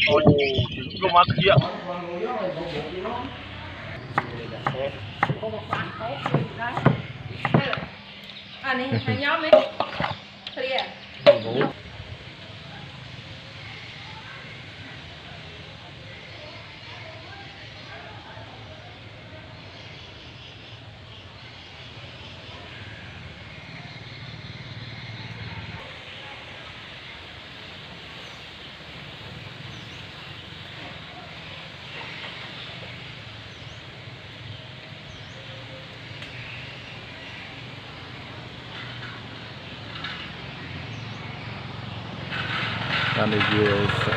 Ôi, trứng có kia. Này hàng nhóm ấy. Đây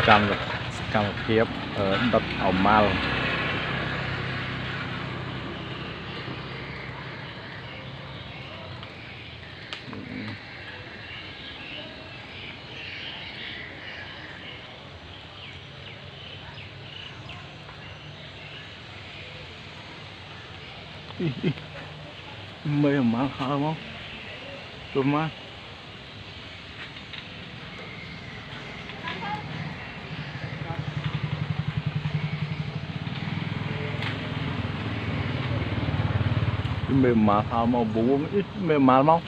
là cam phiếp ở đất ảo mal. Mấy ảo mal hả không? Tụi má. Mềm mà thao mà bố ít mềm mà không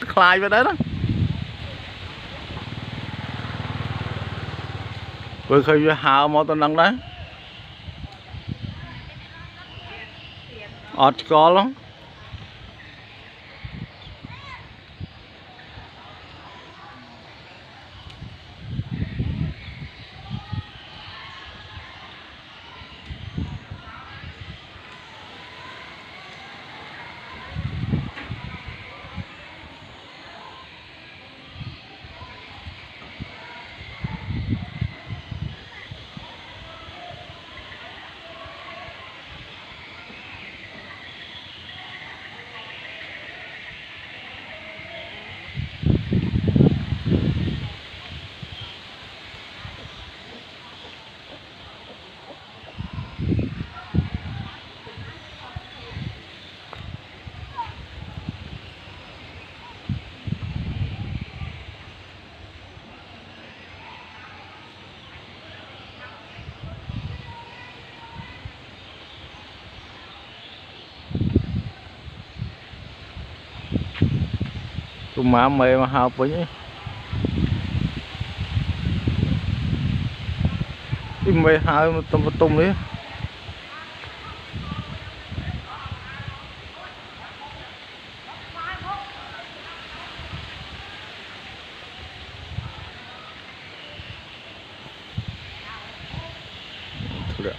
khai vào đấy đó vừa khi hào mà tôi nâng đấy ọt có lắm. Tụi má mê mà học với nhé. Đi mê hai mà tung đi. Thôi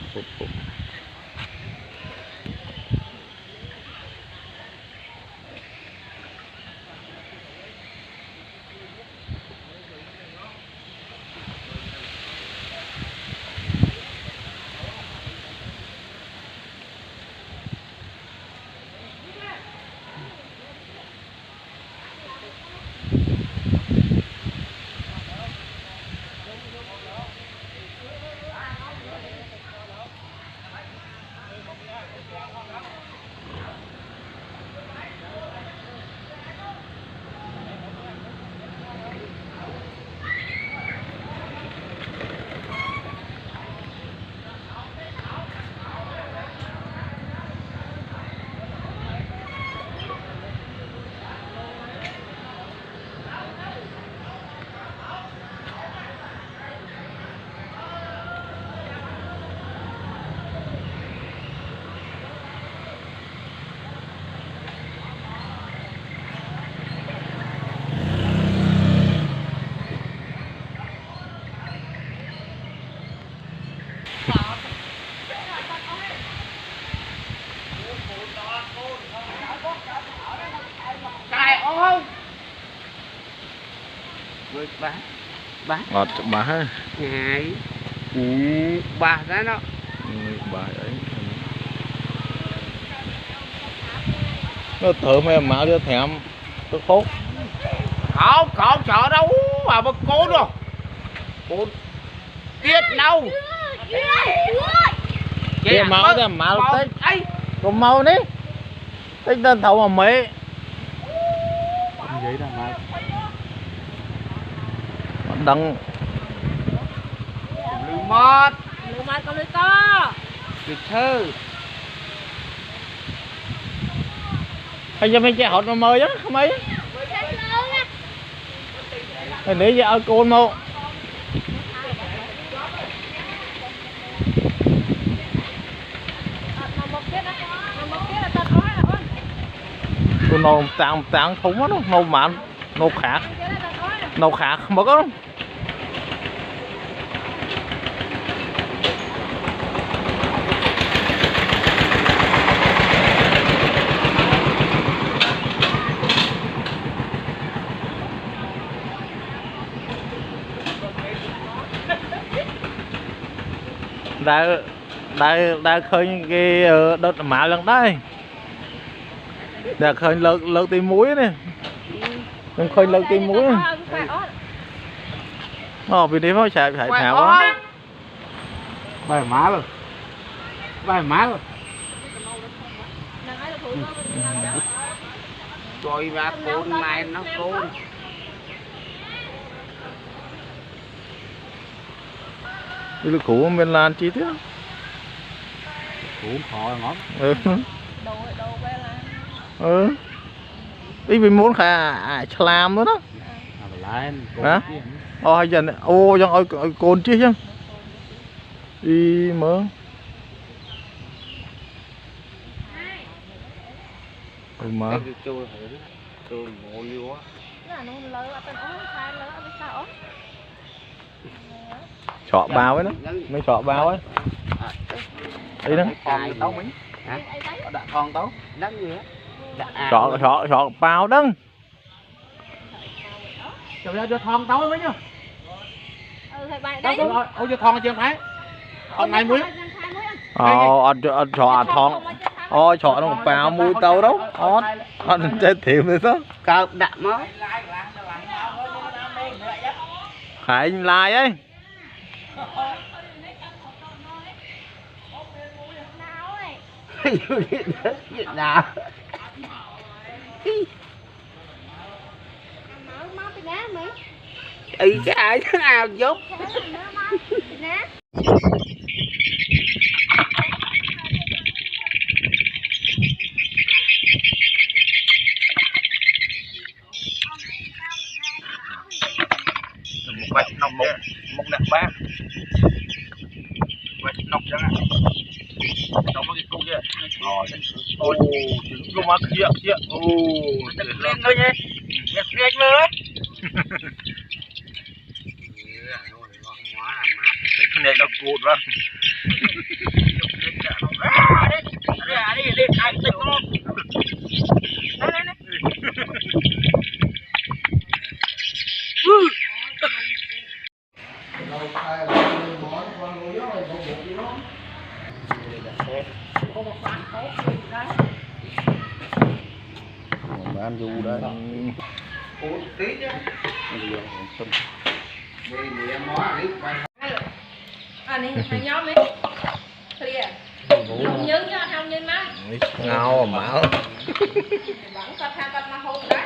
ọt bà ha ngày bà đó nó bà ấy nó thử mấy máu cho thèm tôi khốt không sợ đâu mà bật cố đâu tiết nâu Cái máu thì máu tích còn máu đấy tích tên thầu mà mấy giấy là đăng lư mót con lưới to tuyệt thơ hay cho mấy trẻ hột mà mời á mấy thì để giờ ở côn mô tôi nấu tàng thúng á nấu mặn nấu khác mà có đã khơi cái đợt mạ lần đây đã khơi lợn tìm muối này đừng khơi lợn tìm muối vì thế phải chạy thảo quá bài má luôn rồi ra côn này nó côn cái lực cũ bên lan chi tiết củ khó ngón ý vì muốn khá làm nữa đó hả hay dần dân ơi cồn chi chứ đi mở mở chọ bao ấy đó mấy chọ bao ấy đi đó con tấu chọ bao đăng cho thon tấu mấy nhá cho thon chưa phải con này muối chọ thon chọ nó bao muối tấu đâu ăn chết thiệm rồi đó cao đạm máu Khải lai ấy Việt Nam ý cái ai thế nào giúp một bạch nòng một nặng ba bạch nòng chẳng hạn nó có cái cung kia ôi trứng mà kia lên thôi nhé lên nữa cái này nó cột ra đi ăn thịt nó ăn du đấy này hàng nhóm ấy clear không nhớ nha không nhớ má ngao mà vẫn sao tham vật mà hôn đấy